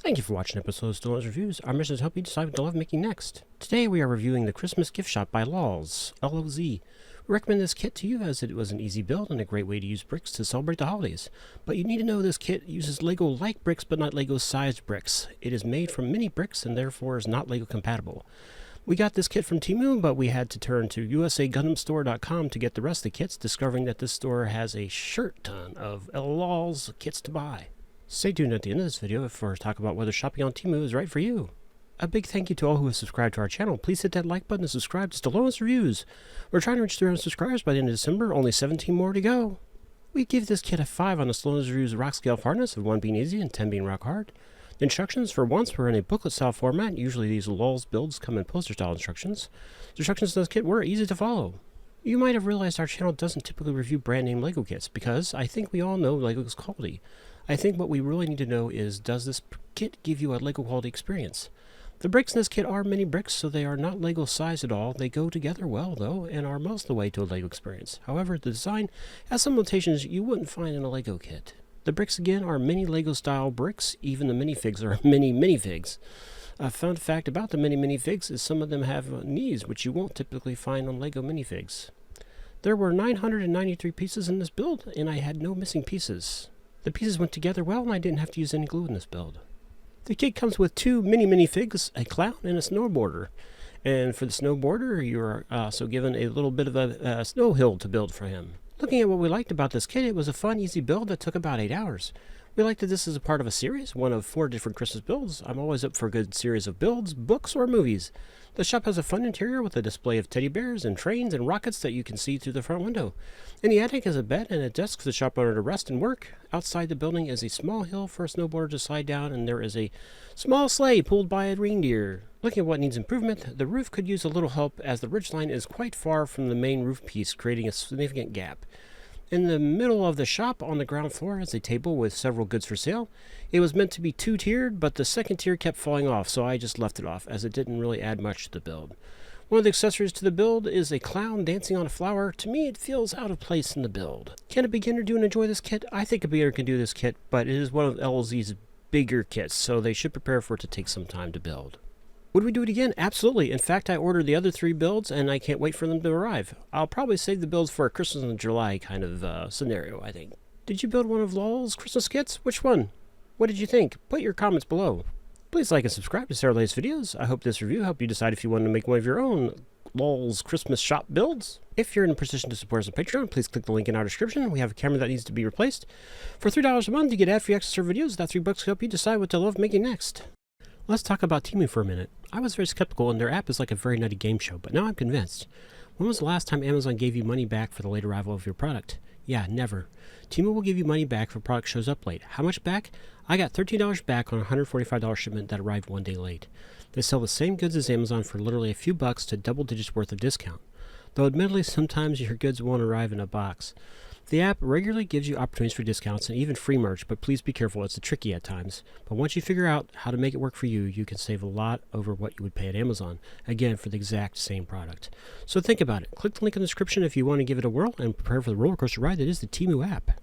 Thank you for watching episode of Stone's Reviews. Our mission is to help you decide what to love making next. Today we are reviewing the Christmas Gift Shop by LOZ, L-O-Z. We recommend this kit to you as it was an easy build and a great way to use bricks to celebrate the holidays. But you need to know this kit uses Lego-like bricks but not Lego-sized bricks. It is made from mini bricks and therefore is not Lego compatible. We got this kit from Temu, but we had to turn to usagundamstore.com to get the rest of the kits, discovering that this store has a shirt ton of LOZ kits to buy. Stay tuned at the end of this video for talk about whether shopping on Temu is right for you. A big thank you to all who have subscribed to our channel. Please hit that like button and subscribe to Stallone's Reviews. We're trying to reach 300 subscribers by the end of December, only 17 more to go. We give this kit a 5 on the Stallone's Reviews rock scale of hardness, with 1 being easy and 10 being rock hard. The instructions for once were in a booklet style format. Usually these LOZ builds come in poster style instructions. The instructions in this kit were easy to follow. You might have realized our channel doesn't typically review brand name Lego kits because I think we all know Lego's quality. I think what we really need to know is, does this kit give you a Lego quality experience? The bricks in this kit are mini bricks, so they are not Lego size at all. They go together well though, and are most of the way to a Lego experience. However, the design has some limitations you wouldn't find in a Lego kit. The bricks again are mini Lego style bricks. Even the minifigs are mini minifigs. A fun fact about the mini minifigs is some of them have knees, which you won't typically find on Lego minifigs. There were 993 pieces in this build, and I had no missing pieces. The pieces went together well, and I didn't have to use any glue in this build. The kit comes with 2 mini minifigs, a clown, and a snowboarder. And for the snowboarder, you're also given a little bit of a snow hill to build for him. Looking at what we liked about this kit, it was a fun, easy build that took about 8 hours. We liked that this is a part of a series, one of 4 different Christmas builds. I'm always up for a good series of builds, books, or movies. The shop has a fun interior with a display of teddy bears and trains and rockets that you can see through the front window. In the attic is a bed and a desk for the shop owner to rest and work. Outside the building is a small hill for a snowboarder to slide down, and there is a small sleigh pulled by a reindeer. Looking at what needs improvement, the roof could use a little help as the ridgeline is quite far from the main roof piece, creating a significant gap. In the middle of the shop on the ground floor is a table with several goods for sale. It was meant to be 2-tiered, but the second tier kept falling off, so I just left it off as it didn't really add much to the build. One of the accessories to the build is a clown dancing on a flower. To me, it feels out of place in the build. Can a beginner do and enjoy this kit? I think a beginner can do this kit, but it is one of LZ's bigger kits, so they should prepare for it to take some time to build. Would we do it again? Absolutely. In fact, I ordered the other 3 builds, and I can't wait for them to arrive. I'll probably save the builds for a Christmas in July kind of scenario, I think. Did you build one of LOL's Christmas kits? Which one? What did you think? Put your comments below. Please like and subscribe to see our latest videos. I hope this review helped you decide if you want to make one of your own LOL's Christmas shop builds. If you're in a position to support us on Patreon, please click the link in our description. We have a camera that needs to be replaced. For $3 a month, you get ad-free access to our videos. That $3 will help you decide what to love making next. Let's talk about Temu for a minute. I was very skeptical, and their app is like a very nutty game show, but now I'm convinced. When was the last time Amazon gave you money back for the late arrival of your product? Yeah, never. Temu will give you money back if a product shows up late. How much back? I got $13 back on a $145 shipment that arrived 1 day late. They sell the same goods as Amazon for literally a few bucks to double digits worth of discount. Though admittedly, sometimes your goods won't arrive in a box. The app regularly gives you opportunities for discounts and even free merch, but please be careful, it's tricky at times. But once you figure out how to make it work for you, you can save a lot over what you would pay at Amazon, again for the exact same product. So think about it. Click the link in the description if you want to give it a whirl and prepare for the roller coaster ride that is the Temu app.